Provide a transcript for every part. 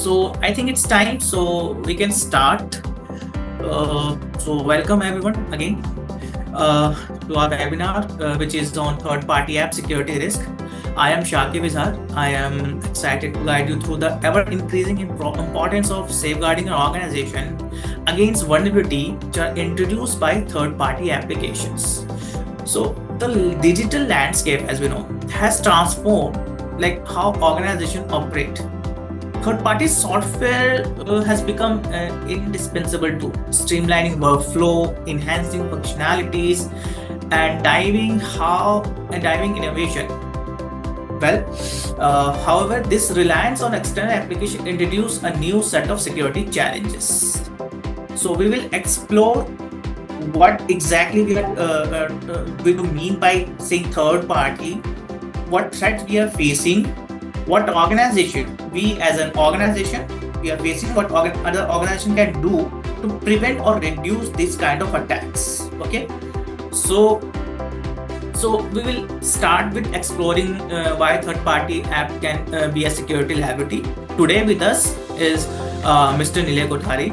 So I think it's time, so we can start. So welcome everyone again to our webinar, which is on third-party app security risk. I am Shakib Izhar. I am excited to guide you through the ever-increasing importance of safeguarding an organization against vulnerability which are introduced by third-party applications. So the digital landscape, as we know, has transformed like how organizations operate. Third-party software has become an indispensable tool, streamlining workflow, enhancing functionalities, and driving innovation. Well, however, this reliance on external application introduce a new set of security challenges. So we will explore what exactly we do mean by saying third party, what threats we are facing, what organization we as an organization we are facing, what other organization can do to prevent or reduce this kind of attacks. Okay, so we will start with exploring why third party app can be a security liability. Today with us is Mr. Nilay Kothari.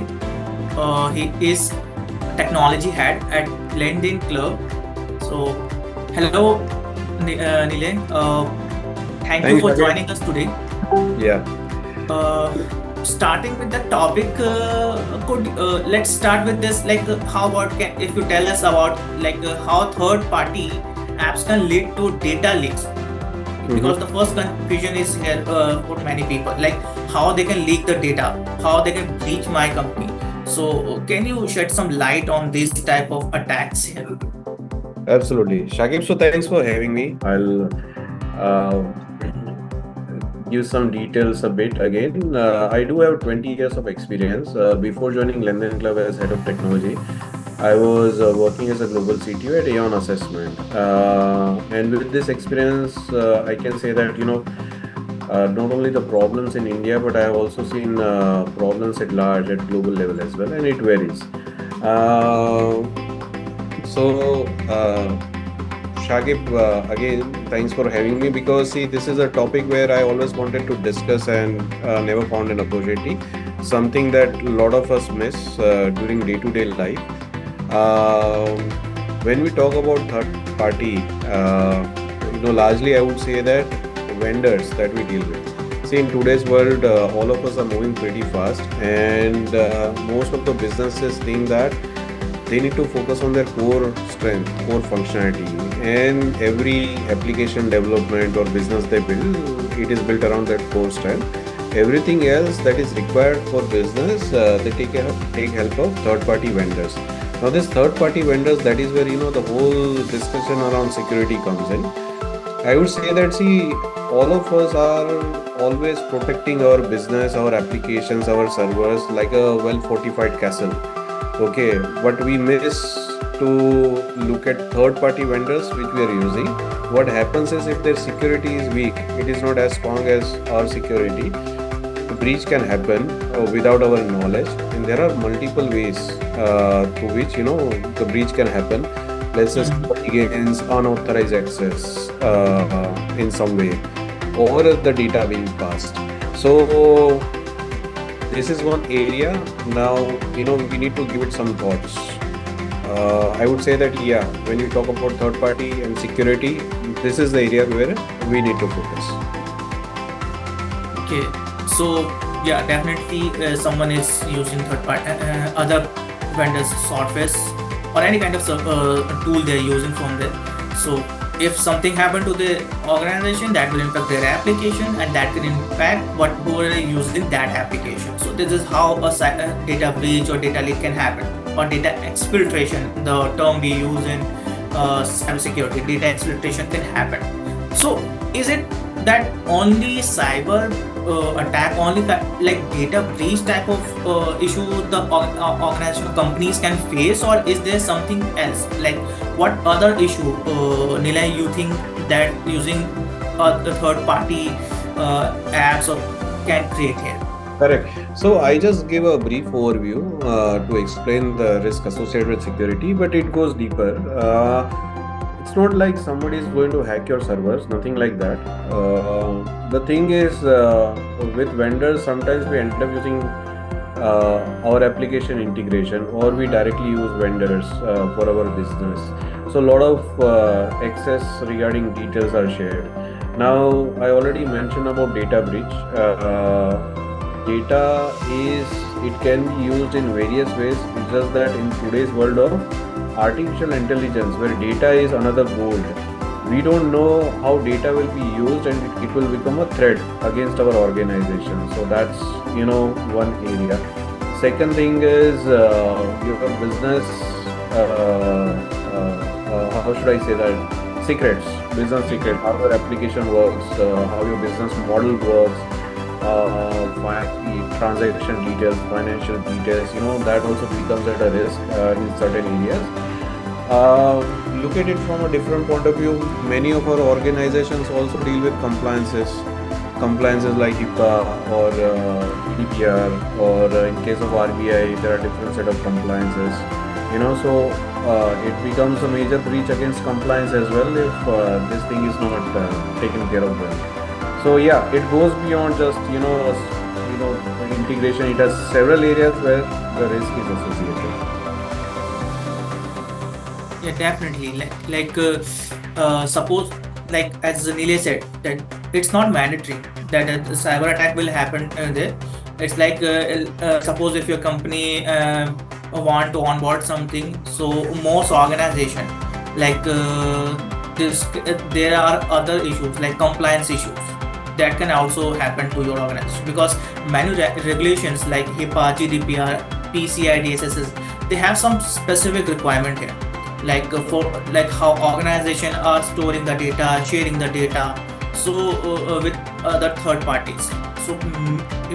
He is technology head at Lenden Club. So hello Nilay. Thank you for joining us today. Yeah. Starting with the topic, let's start with this. How about if you tell us about how third-party apps can lead to data leaks? Because the first confusion is here for many people, like how they can leak the data, how they can breach my company. So can you shed some light on this type of attacks here? Absolutely, Shakib. So thanks for having me. I'll give some details a bit again. I do have 20 years of experience. Before joining Lenden Club as head of technology, I was working as a global CTO at Aon Assessment. And with this experience, I can say that, not only the problems in India, but I have also seen problems at large at global level as well, and it varies. Shakib, again, thanks for having me, because see, this is a topic where I always wanted to discuss and never found an opportunity. Something that a lot of us miss during day-to-day life. When we talk about third party, largely I would say that vendors that we deal with. See, in today's world, all of us are moving pretty fast, and most of the businesses think that they need to focus on their core strength, core functionality, and every application development or business they build, it is built around that core strength. Everything else that is required for business, they take help of third-party vendors. Now, this third-party vendors, that is where the whole discussion around security comes in. I would say that all of us are always protecting our business, our applications, our servers like a well-fortified castle. Okay, but we miss to look at third-party vendors which we are using. What happens is, if their security is weak, it is not as strong as our security, the breach can happen without our knowledge, and there are multiple ways through which the breach can happen. Let's just against unauthorized access in some way, or the data being passed. So this is one area. Now, we need to give it some thoughts. I would say that, when you talk about third party and security, this is the area where we need to focus. Okay, so definitely someone is using third party, other vendors' softwares or any kind of tool they're using from there. So if something happened to the organization, that will impact their application, and that can impact what who are using that application. So this is how a data breach or data leak can happen, or data exfiltration, the term we use in cybersecurity. Data exfiltration can happen. So is it that only cyber attack, only like data breach type of issue the organizational companies can face, or is there something else? Like what other issue, Nilay, you think that using the third party apps or can create here? Correct. So I just give a brief overview to explain the risk associated with security, but it goes deeper. it's not like somebody is going to hack your servers, nothing like that. The thing is, with vendors, sometimes we end up using our application integration, or we directly use vendors for our business. So a lot of access regarding details are shared. Now, I already mentioned about data breach. Data is, it can be used in various ways. It's just that in today's world of artificial intelligence, where data is another gold, we don't know how data will be used, and it will become a threat against our organization. So that's, one area. Second thing is your business, how should I say that, secrets, business secret, how your application works, how your business model works, transaction details, financial details, that also becomes at a risk in certain areas. Look at it from a different point of view. Many of our organizations also deal with compliances like HIPAA or GDPR, or in case of RBI, there are different set of compliances. So it becomes a major breach against compliance as well if this thing is not taken care of well. So yeah, it goes beyond just integration. It has several areas where the risk is associated. Yeah, definitely. Suppose, like as Nilay said, that it's not mandatory that a cyber attack will happen there. It's like suppose if your company want to onboard something, so most organization like there are other issues like compliance issues that can also happen to your organization, because many regulations like HIPAA, GDPR, PCI DSS, they have some specific requirement here, like for like how organization are storing the data, sharing the data, so with other third parties. So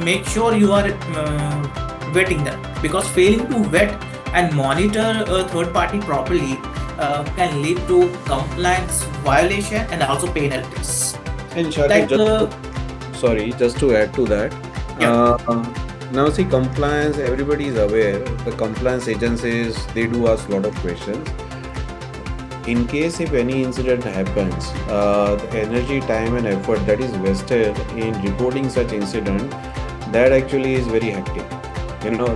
make sure you are vetting them, because failing to vet and monitor a third party properly can lead to compliance violation and also penalties. And Shakir, Like just to add to that. yeah, Now see, compliance, everybody is aware. The compliance agencies, they do ask a lot of questions. In case if any incident happens, the energy, time and effort that is wasted in reporting such incident, that actually is very hectic.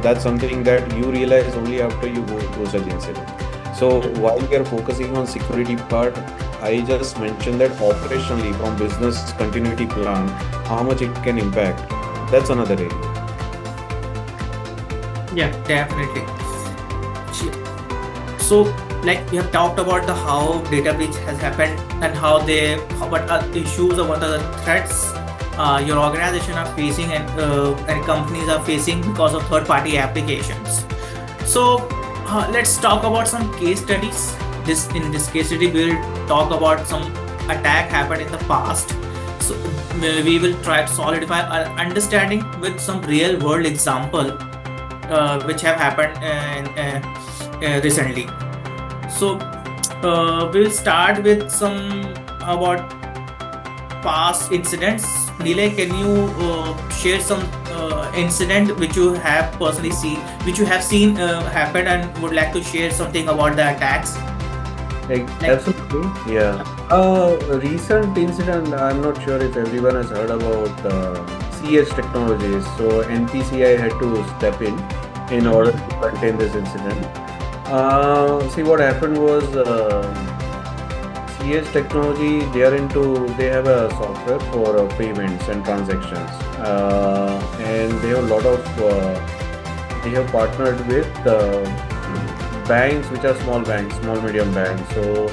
That's something that you realize only after you go through such incident. So while we are focusing on security part, I just mentioned that operationally from business continuity plan, how much it can impact, that's another area. yeah, definitely. So, like we have talked about the how data breach has happened and what are the issues or what are the threats your organization are facing and companies are facing because of third-party applications. So, let's talk about some case studies. In this case study, we'll talk about some attack happened in the past. So we will try to solidify our understanding with some real-world example which have happened recently. So we'll start with some about past incidents. Nilay, can you share some incident which you have personally seen, which you have seen happen, and would like to share something about the attacks? Absolutely, yeah. A recent incident, I'm not sure if everyone has heard about CH technologies. So NPCI had to step in order to contain this incident. See, what happened was CH technology, they have a software for payments and transactions, and they have a lot of they have partnered with banks which are small medium banks. So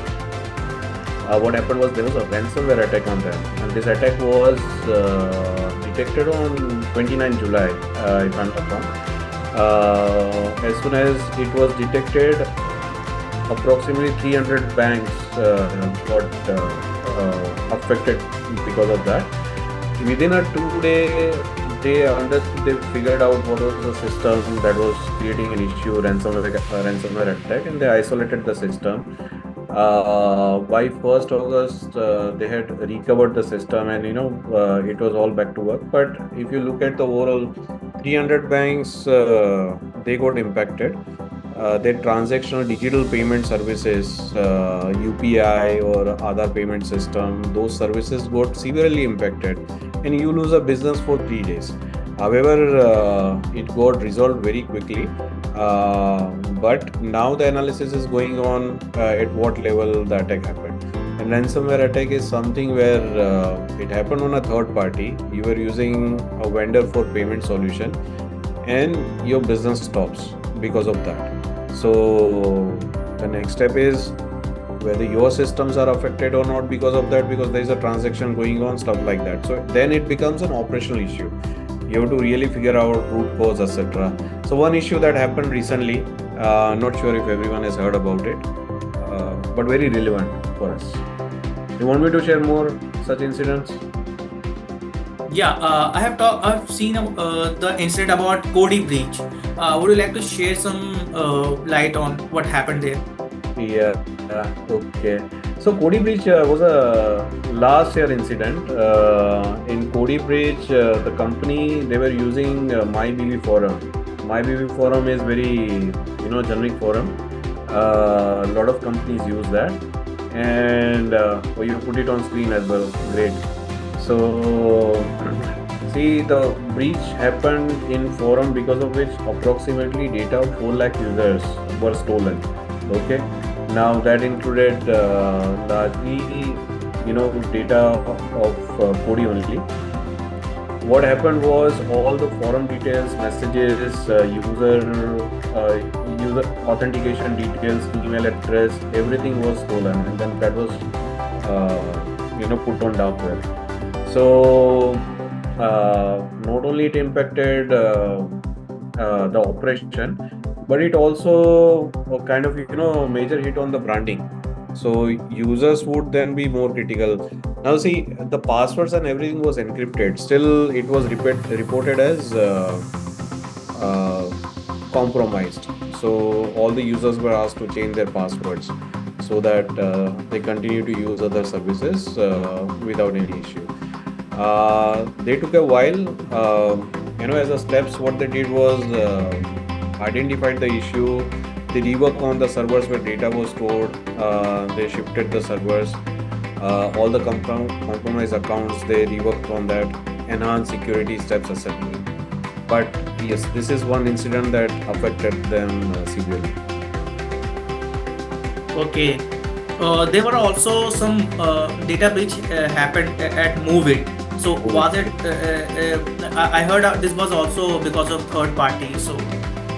what happened was there was a ransomware attack on them, and this attack was detected on 29 July, if I'm not wrong. As soon as it was detected, approximately 300 banks got affected because of that. Within a 2-day, they figured out what was the system that was creating an issue, ransomware attack, and they isolated the system. By 1st August, they had recovered the system, and it was all back to work. But if you look at the overall 300 banks, they got impacted. their transactional digital payment services, UPI or other payment system, those services got severely impacted, and you lose a business for 3 days. However, it got resolved very quickly. But now the analysis is going on at what level the attack happened. And ransomware attack is something where it happened on a third party. You were using a vendor for payment solution, and your business stops because of that. So the next step is whether your systems are affected or not because of that, because there is a transaction going on, stuff like that. So then it becomes an operational issue. You have to really figure out root cause, etc. So one issue that happened recently, not sure if everyone has heard about it, but very relevant for us. You want me to share more such incidents? Yeah, I've seen the incident about Cody breach. Would you like to share some light on what happened there? Yeah, okay. So Cody breach was a last year incident. In Cody breach, the company, they were using MyBB forum. MyBB forum is very generic forum. A lot of companies use that, and you put it on screen as well. Great. So see, the breach happened in forum because of which approximately data of 4 lakh users were stolen. Okay. Now that included largely, data of Kodi only. What happened was all the forum details, messages, user authentication details, email address, everything was stolen, and then that was put on dark web. So not only it impacted the operation, but it also kind of major hit on the branding. So users would then be more critical. Now see, the passwords and everything was encrypted. Still, it was reported as compromised. So all the users were asked to change their passwords so that they continue to use other services without any issue. They took a while. As a steps, what they did was identified the issue. They reworked on the servers where data was stored. They shifted the servers. All the compromised accounts, they reworked on that, enhanced security steps, etc. But yes, this is one incident that affected them severely. Okay. There were also some data breach happened at MoveIt. So was it? I heard this was also because of third party. So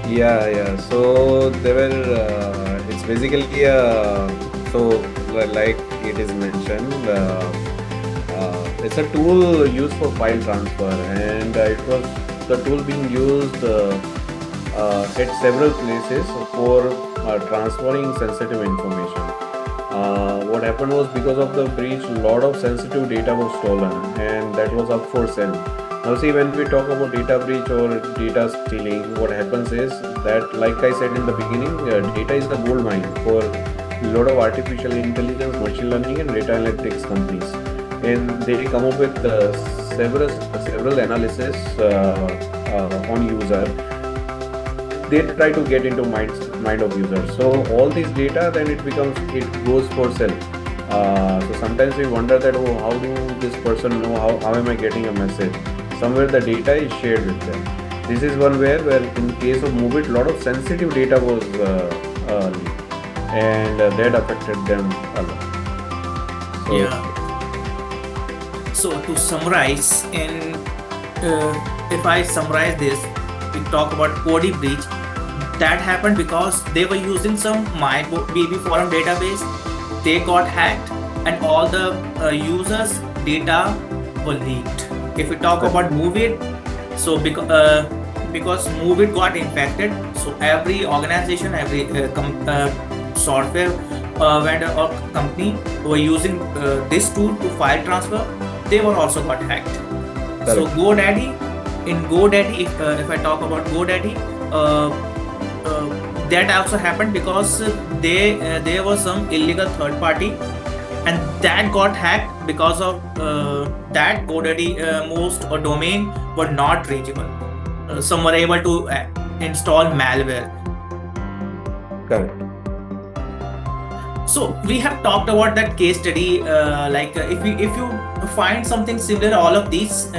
yeah. So they were. It's basically like it is mentioned. It's a tool used for file transfer, and it was the tool being used at several places for transferring sensitive information. What happened was, because of the breach, a lot of sensitive data was stolen, and that was up for sale. Now see, when we talk about data breach or data stealing, what happens is that, like I said in the beginning, data is the gold mine for a lot of artificial intelligence, machine learning and data analytics companies. And they come up with several analysis on user. They try to get into mind of users. So all this data, then it goes for sale. So sometimes we wonder that, how do this person know, how am I getting a message? Somewhere the data is shared with them. This is one where in case of MoveIt, a lot of sensitive data was leaked, and that affected them a lot. So, yeah. So to summarize, if I summarize this, we talk about Cody breach. That happened because they were using some MyBB forum database. They got hacked, and all the users' data were leaked. If we talk about MoveIt, so because MoveIt got infected, so every organization, every software vendor or company who were using this tool to file transfer, they were also got hacked. So GoDaddy, if I talk about GoDaddy, that also happened because there was some illegal third party, and that got hacked. Because of that, GoDaddy most domain were not reachable. Some were able to install malware. Correct. So we have talked about that case study. If you find something similar, all of these,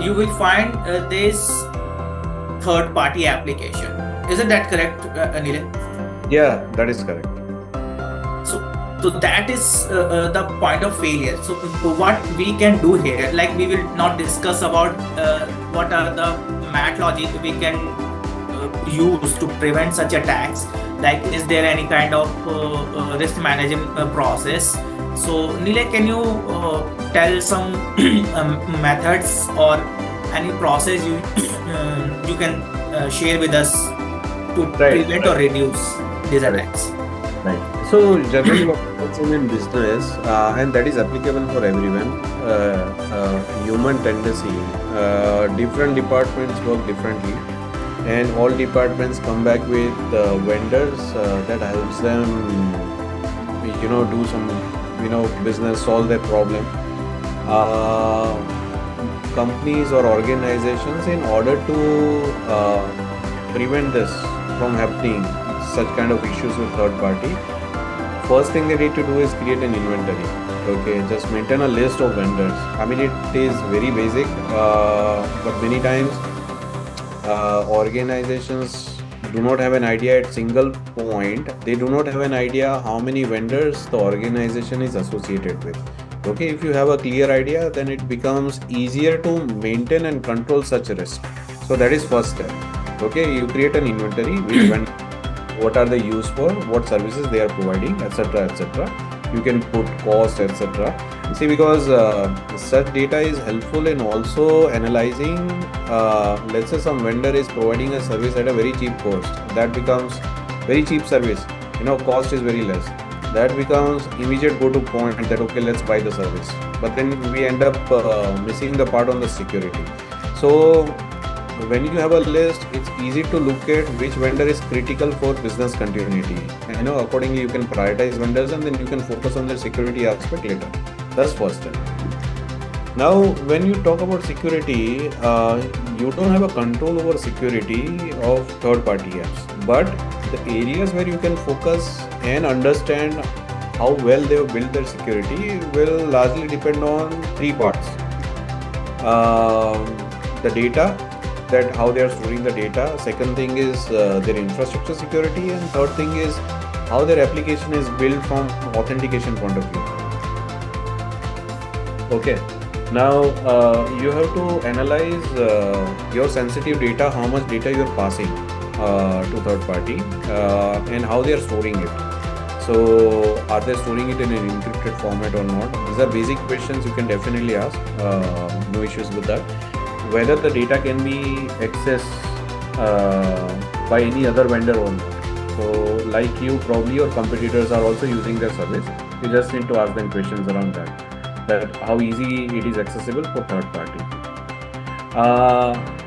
you will find this third party application. Isn't that correct, Nilay? Yeah, that is correct. So, so that is the point of failure. So, what we can do here, like we will not discuss about what are the mat logic we can use to prevent such attacks. Like, is there any kind of risk management process? So, Nilay, can you tell some methods or any process you can share with us to Right. prevent or reduce these Correct. attacks? Right. So generally what happens in business, and that is applicable for everyone, human tendency, different departments work differently, and all departments come back with vendors that helps them, do some, business, solve their problem. Companies or organizations, in order to prevent this from happening, such kind of issues with third party, first thing they need to do is create an inventory. Okay, just maintain a list of vendors. I mean, it is very basic, but many times organizations do not have an idea at single point. They do not have an idea how many vendors the organization is associated with. Okay, if you have a clear idea, then it becomes easier to maintain and control such a risk. So that is first step. Okay, you create an inventory, which vendors, what are they used for, what services they are providing, etc., etc. You can put cost, etc. See, because such data is helpful in also analyzing, let's say some vendor is providing a service at a very cheap cost. That becomes very cheap service, cost is very less. That becomes immediate go-to point that, okay, let's buy the service. But then we end up missing the part on the security. So when you have a list, it's easy to look at which vendor is critical for business continuity. And accordingly, you can prioritize vendors and then you can focus on the security aspect later. That's first step. Now, when you talk about security, you don't have a control over security of third-party apps. But the areas where you can focus and understand how well they have built their security will largely depend on three parts. The data, that how they are storing the data. Second thing is their infrastructure security, and third thing is how their application is built from authentication point of view. Okay, now you have to analyze your sensitive data, how much data you are passing to third party, and how they are storing it. So are they storing it in an encrypted format or not? These are basic questions you can definitely ask, no issues with that. Whether the data can be accessed by any other vendor or not. So like you, probably your competitors are also using their service. You just need to ask them questions around that how easy it is accessible for third party.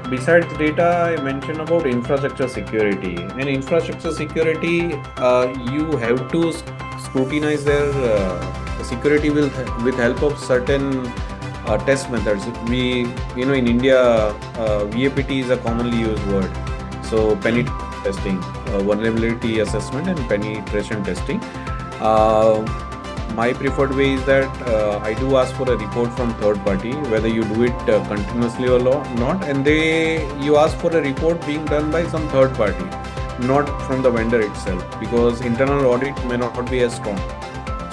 Besides data, I mentioned about infrastructure security. In infrastructure security, you have to scrutinize their security with help of certain test methods. We, in India, VAPT is a commonly used word. So penetration testing, vulnerability assessment, and penetration testing. My preferred way is that I do ask for a report from third party, whether you do it continuously or not, and you ask for a report being done by some third party, not from the vendor itself, because internal audit may not be as strong.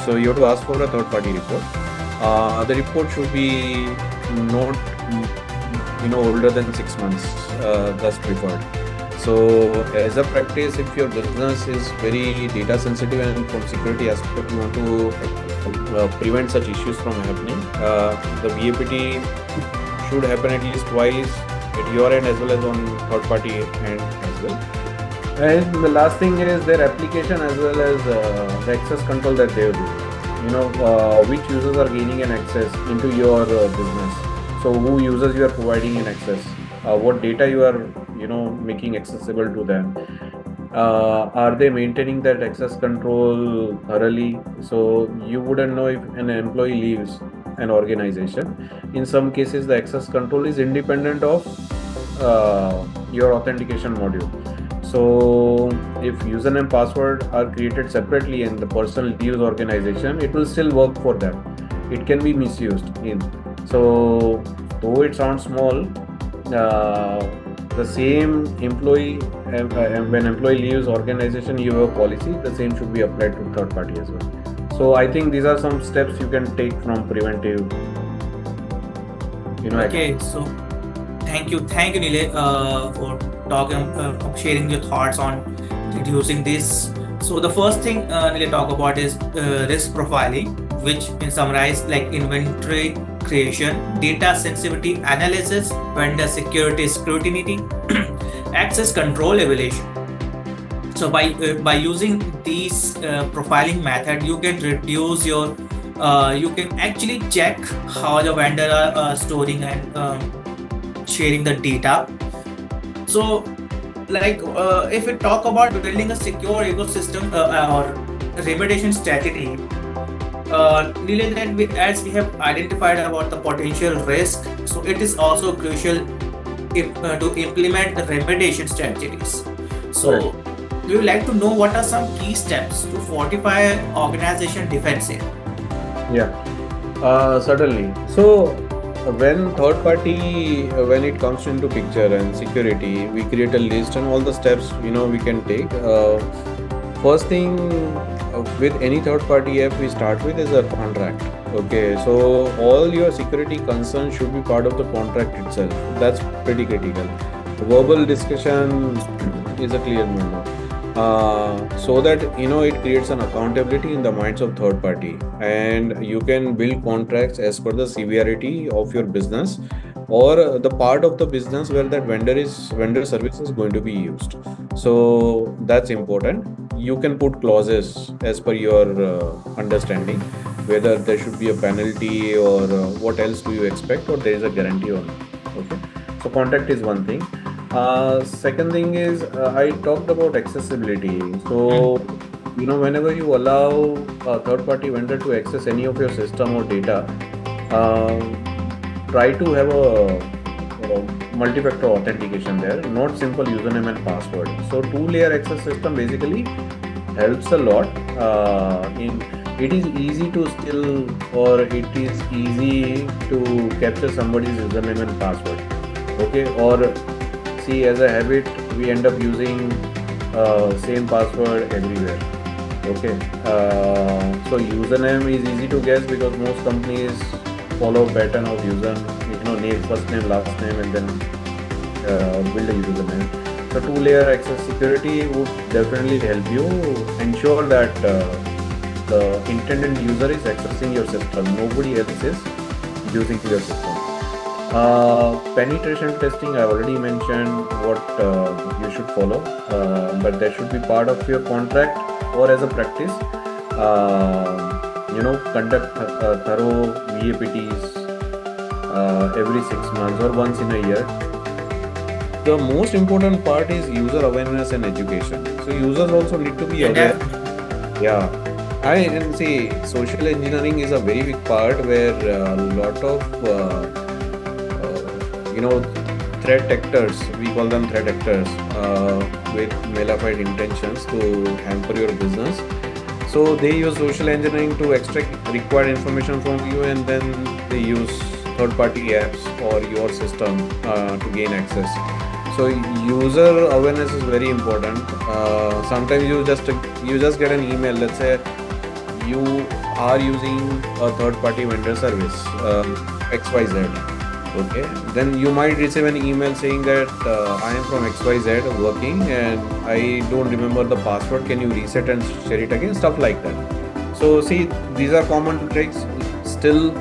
So you have to ask for a third party report. The report should be not older than 6 months. That's preferred. So as a practice, if your business is very data sensitive and from security aspect you want to prevent such issues from happening, the VAPT should happen at least twice at your end as well as on third party end as well. And the last thing is their application as well as the access control that they do. Which users are gaining an access into your business. So who users you are providing an access, what data you are making accessible to them, are they maintaining that access control thoroughly? So you wouldn't know if an employee leaves an organization. In some cases, the access control is independent of your authentication module. So if username password are created separately and the person leaves organization, it will still work for them. It can be misused in. So though it sounds small, the same employee when employee leaves organization, you have a policy. The same should be applied to third party as well. So I think these are some steps you can take from preventive. Okay, so thank you, Nilay, for talking, sharing your thoughts on reducing this. So the first thing Nilay talk about is risk profiling, which in summarize like inventory creation, data sensitivity analysis, vendor security scrutiny, access control evaluation. So by using these profiling method, you can reduce your you can actually check how the vendor are storing and sharing the data. So like if we talk about building a secure ecosystem or remediation strategy, Nilay, then as we have identified about the potential risk, so it is also crucial to implement the remediation strategies. So Right. we would like to know what are some key steps to fortify organization defense here. Yeah, certainly. So when third party, when it comes into picture and security, we create a list and all the steps we can take. First thing with any third party app we start with is a contract. Okay, so all your security concerns should be part of the contract itself. That's pretty critical. Verbal discussion is a clear no-no. So that it creates an accountability in the minds of third party, and you can build contracts as per the severity of your business or the part of the business where that vendor service is going to be used. So that's important. You can put clauses as per your understanding, whether there should be a penalty or what else do you expect, or there is a guarantee or not. Okay, so contract is one thing. Second thing is I talked about accessibility. So whenever you allow a third party vendor to access any of your system or data, uh, try to have a multi-factor authentication there, not simple username and password. So two-layer access system basically helps a lot. In it is easy to steal, or it is easy to capture somebody's username and password. Okay, or see, as a habit, we end up using same password everywhere. Okay, so username is easy to guess because most companies follow pattern of user, name, first name, last name, and then build a username. So two-layer access security would definitely help you ensure that the intended user is accessing your system. Nobody else is using your system. Penetration testing, I already mentioned what you should follow, but that should be part of your contract or as a practice. Conduct thorough VAPTs every 6 months or once in a year. The most important part is user awareness and education. So users also need to be aware. Yeah. And see, social engineering is a very big part where a lot of threat actors, we call them threat actors, with malefied intentions to hamper your business. So they use social engineering to extract required information from you, and then they use third-party apps or your system to gain access. So user awareness is very important. Sometimes you just get an email. Let's say you are using a third-party vendor service, XYZ. Okay, then you might receive an email saying that I am from XYZ working and I don't remember the password. Can you reset and share it again? Stuff like that. So see, these are common tricks. Still,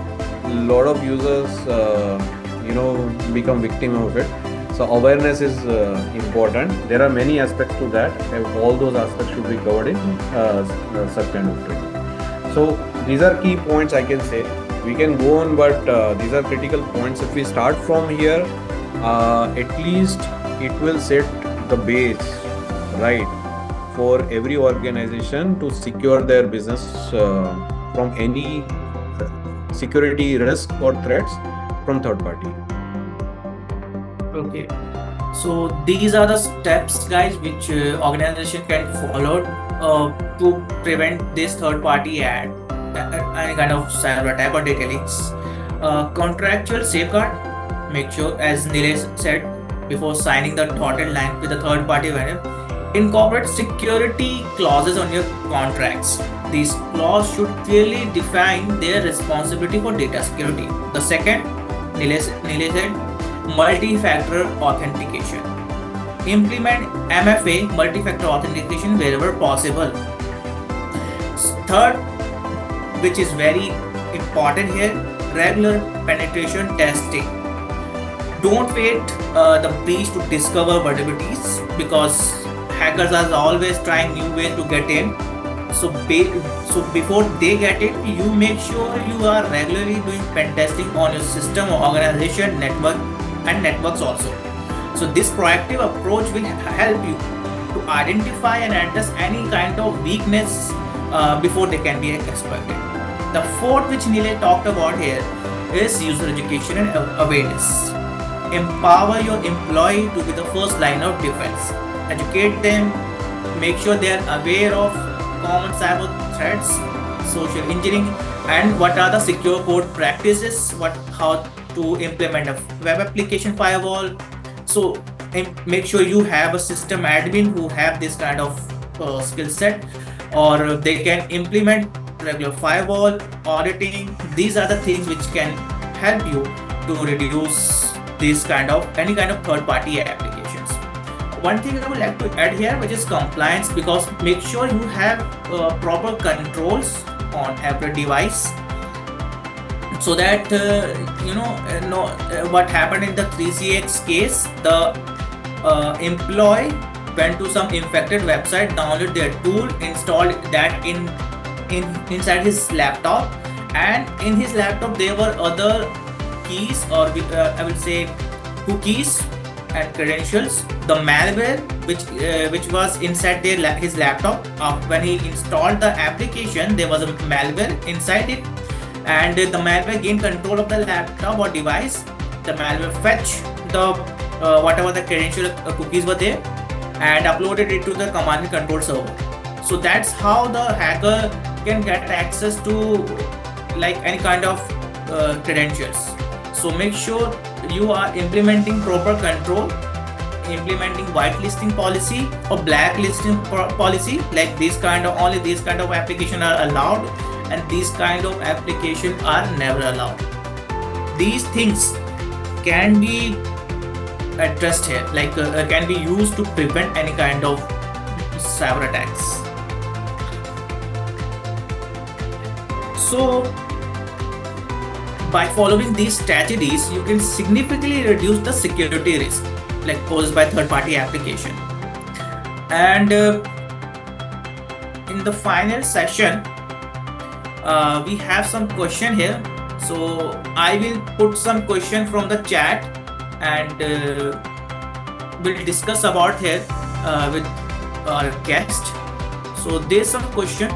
a lot of users, become victim of it. So awareness is important. There are many aspects to that. And all those aspects should be covered in such kind of training. So these are key points I can say. We can go on, but these are critical points. If we start from here, at least it will set the base, right, for every organization to secure their business from any security risk or threats from third party. Okay. So these are the steps, guys, which organization can follow to prevent this third-party any kind of cyber attack or data leaks. Contractual safeguard. Make sure, as Nilesh said before, signing the dotted line with the third-party vendor. Incorporate security clauses on your contracts. These clauses should clearly define their responsibility for data security. The second, Nilesh said, multi-factor authentication. Implement MFA, multi-factor authentication, wherever possible. Third, which is very important here, regular penetration testing. Don't wait the breach to discover vulnerabilities, because hackers are always trying new ways to get in. So before they get in, you make sure you are regularly doing pen testing on your system, organization, network, and networks also. So this proactive approach will help you to identify and address any kind of weakness before they can be exploited. The fourth, which Nilay talked about here, is user education and awareness. Empower your employee to be the first line of defense. Educate them, make sure they are aware of common cyber threats, social engineering, and what are the secure code practices, how to implement a web application firewall. So make sure you have a system admin who have this kind of skill set, or they can implement regular firewall auditing. These are the things which can help you to reduce any kind of third-party applications. One thing I would like to add here, which is compliance, because make sure you have proper controls on every device, so that what happened in the 3CX case, the employee went to some infected website, downloaded their tool, installed that inside his laptop, and in his laptop there were other keys, or I will say cookies and credentials. The malware which was inside his laptop, when he installed the application, there was a malware inside it, and the malware gained control of the laptop or device. The malware fetched the whatever the credential cookies were there, and uploaded it to the command and control server. So that's how the hacker can get access to like any kind of credentials. So make sure you are implementing proper control, implementing whitelisting policy or blacklisting policy. Like only these kind of applications are allowed, and these kind of applications are never allowed. These things can be addressed here, like can be used to prevent any kind of cyber attacks. So by following these strategies, you can significantly reduce the security risk like posed by third-party application. And in the final session, we have some question here. So I will put some question from the chat, and we'll discuss about here with our guest. So there's some question.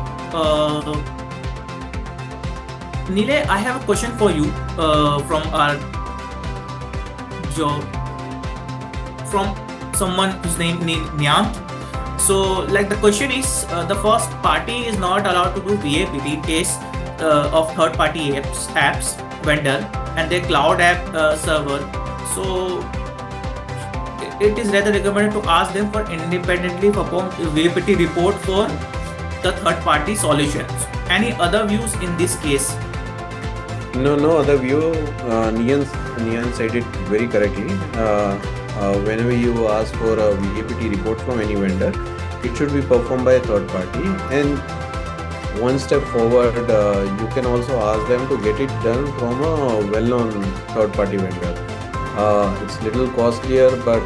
Nilay, I have a question for you from our from someone whose name Nyant. So like the question is, the first party is not allowed to do VAPT in case of third party apps vendor and their cloud app server. So it is rather recommended to ask them for independently perform VAPT report for the third party solutions. Any other views in this case? No other view. Nian said it very correctly. Whenever you ask for a VAPT report from any vendor, it should be performed by a third party. And one step forward, you can also ask them to get it done from a well-known third party vendor. It's little costlier, but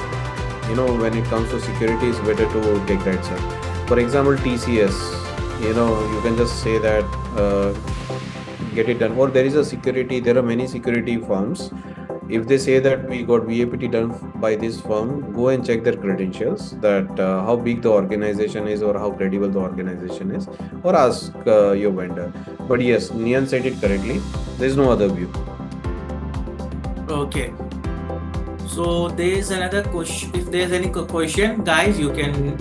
when it comes to security, it's better to take that side. For example, TCS, you can just say that get it done, or there are many security firms. If they say that we got VAPT done by this firm, go and check their credentials, that how big the organization is or how credible the organization is, or ask your vendor. But yes, Nian said it correctly. There is no other view. Okay. So there is another question. If there's any question, guys, you can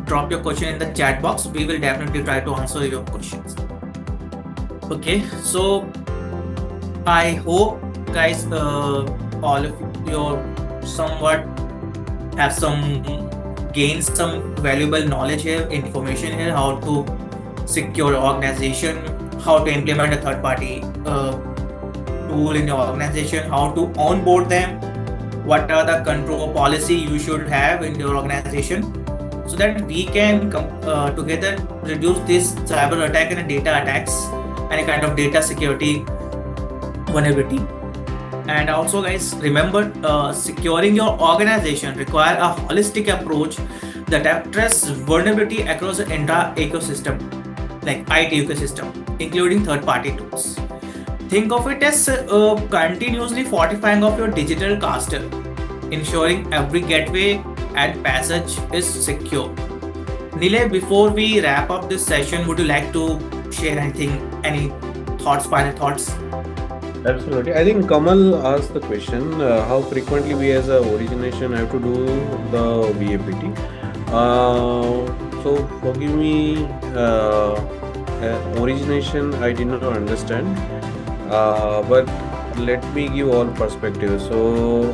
drop your question in the chat box. We will definitely try to answer your questions. Okay, so I hope, guys, all of you somewhat have gained some valuable knowledge here, information here, how to secure organization, how to implement a third-party tool in your organization, how to onboard them, what are the control policy you should have in your organization, so that we can together reduce this cyber attack and data attacks, any kind of data security vulnerability. And also, guys, remember, securing your organization require a holistic approach that addresses vulnerability across the entire ecosystem, like IT ecosystem, including third-party tools. Think of it as continuously fortifying of your digital castle, ensuring every gateway and passage is secure. Nilay, before we wrap up this session, would you like to share anything, any thoughts, final thoughts? Absolutely. I think Kamal asked the question, how frequently we as a origination have to do the VAPT. So forgive me, origination I did not understand, but let me give all perspectives. So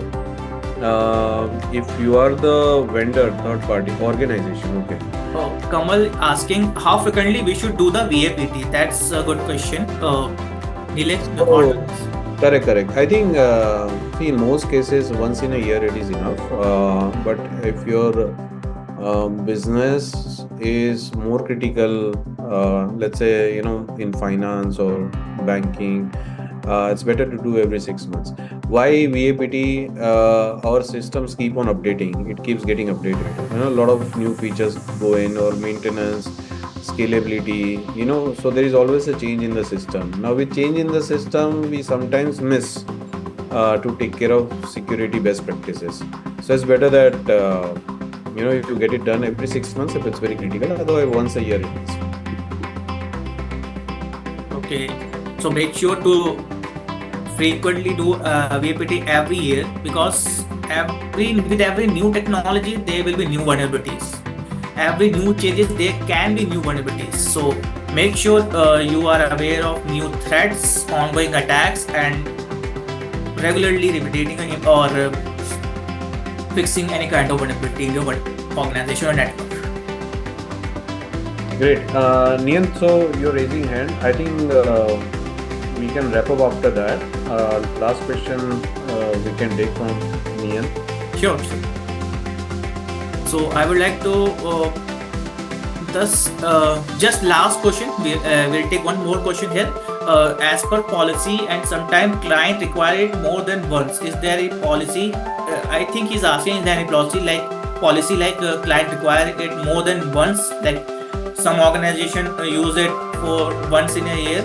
if you are the vendor, third party organization, okay. Oh, Kamal asking how frequently we should do the VAPT. That's a good question. Nilay, your thought on this? Correct. I think, see, in most cases, once in a year it is enough. But if your business is more critical, let's say, in finance or banking, it's better to do every 6 months. Why VAPT? Our systems keep on updating. It keeps getting updated. A lot of new features go in, or maintenance, scalability, so there is always a change in the system. Now with change in the system, we sometimes miss to take care of security best practices. So it's better that if you get it done every 6 months if it's very critical, otherwise once a year it is. Okay, so make sure to frequently do VAPT every year, because with every new technology there will be new vulnerabilities. Every new changes, there can be new vulnerabilities. So make sure you are aware of new threats, ongoing attacks, and regularly repeating or fixing any kind of vulnerability in your organization or network. Great. Nian, so you're raising hand. I think we can wrap up after that. Last question we can take from Nian. Sure. So I would like to just last question. We'll take one more question here. As per policy, and sometimes client require it more than once. Is there a policy? I think he's asking, is there any policy like client require it more than once? Like some organization use it for once in a year.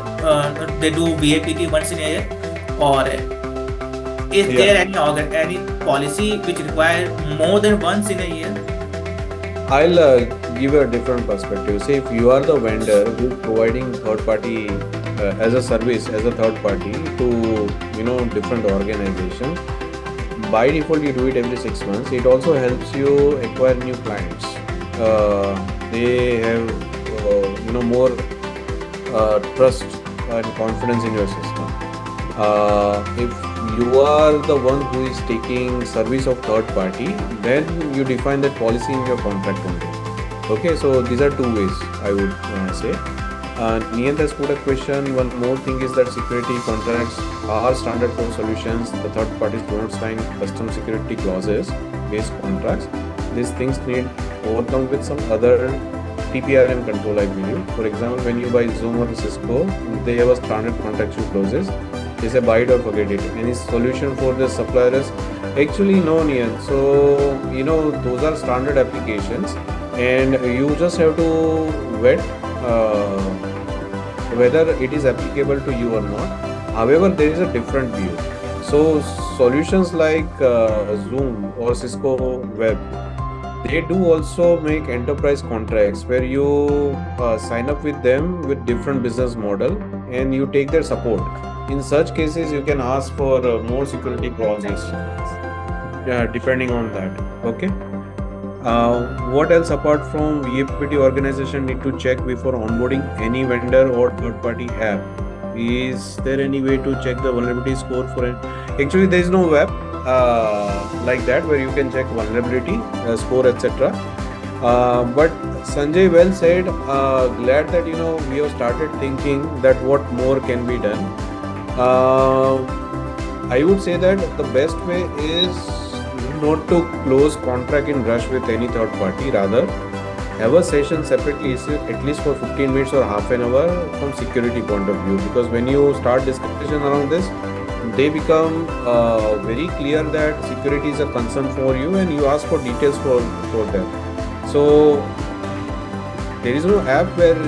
They do VAPT once in a year, or is there any policy which require more than once in a year? I'll give a different perspective. Say if you are the vendor who is providing third party as a service, as a third party to different organizations, by default you do it every 6 months. It also helps you acquire new clients. They have more trust and confidence in your system. If you are the one who is taking service of third party, then you define that policy in your contract only. Okay, so these are two ways I would say. Niyant has put a question. One more thing is that security contracts are standard for solutions. The third parties don't sign custom security clauses based contracts. These things need overcome with some other TPRM control, I believe. For example, when you buy Zoom or Cisco, they have a standard contractual clauses. They say buy it or forget it. Any solution for the suppliers? Actually, no, Nian. So, those are standard applications, and you just have to vet whether it is applicable to you or not. However, there is a different view. So, solutions like Zoom or Cisco Web, they do also make enterprise contracts where you sign up with them with different business model and you take their support. In such cases, you can ask for more security clauses, depending on that. Okay. What else apart from VAPT organization need to check before onboarding any vendor or third-party app? Is there any way to check the vulnerability score for it? Actually, there is no web like that where you can check vulnerability score, etc. But Sanjay well said. Glad that we have started thinking that what more can be done. I would say that the best way is not to close contract in rush with any third party. Rather, have a session separately, at least for 15 minutes or half an hour from security point of view. Because when you start discussion around this, they become very clear that security is a concern for you, and you ask for details for them. So there is no app where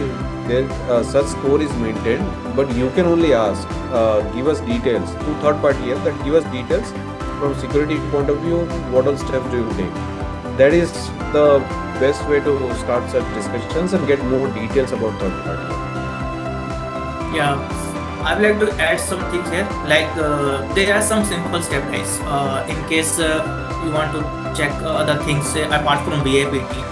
such score is maintained, but you can only ask, give us details to third party app that give us details from security point of view. What all steps do you take? That is the best way to start such discussions and get more details about third party. Yeah, I would like to add some things here. Like there are some simple steps, guys. In case you want to check other things apart from VAPT.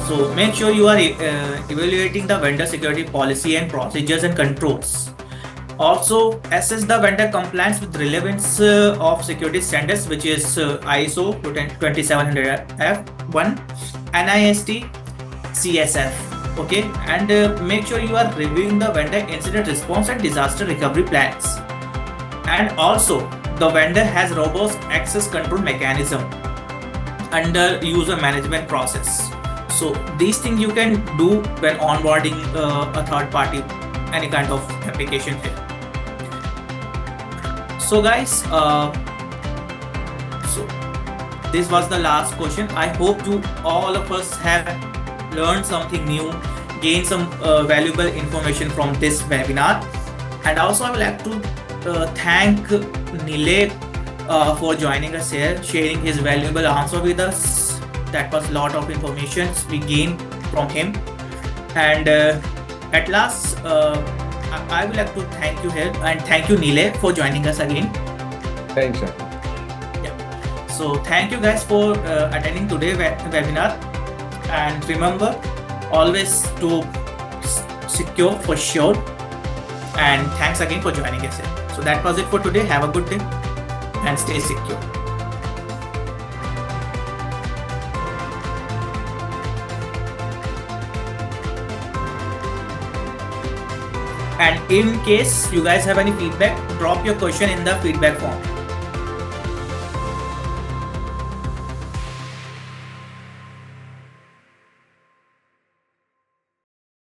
So make sure you are evaluating the vendor security policy and procedures and controls. Also assess the vendor compliance with relevance of security standards, which is ISO 2700F1, NIST, CSF. Okay, and make sure you are reviewing the vendor incident response and disaster recovery plans. And also the vendor has robust access control mechanism under user management process. So these things you can do when onboarding a third party, any kind of application here. So guys, so this was the last question. I hope all of us have learned something new, gained some valuable information from this webinar. And also I would like to thank Nilay for joining us here, sharing his valuable answer with us. That was a lot of information we gained from him. And at last, I would like to thank you here and thank you Nilay for joining us again. Thanks, sir. Yeah. So thank you guys for attending today's webinar. And remember, always to secure for sure. And thanks again for joining us here. So that was it for today. Have a good day and stay secure. And in case you guys have any feedback, drop your question in the feedback form.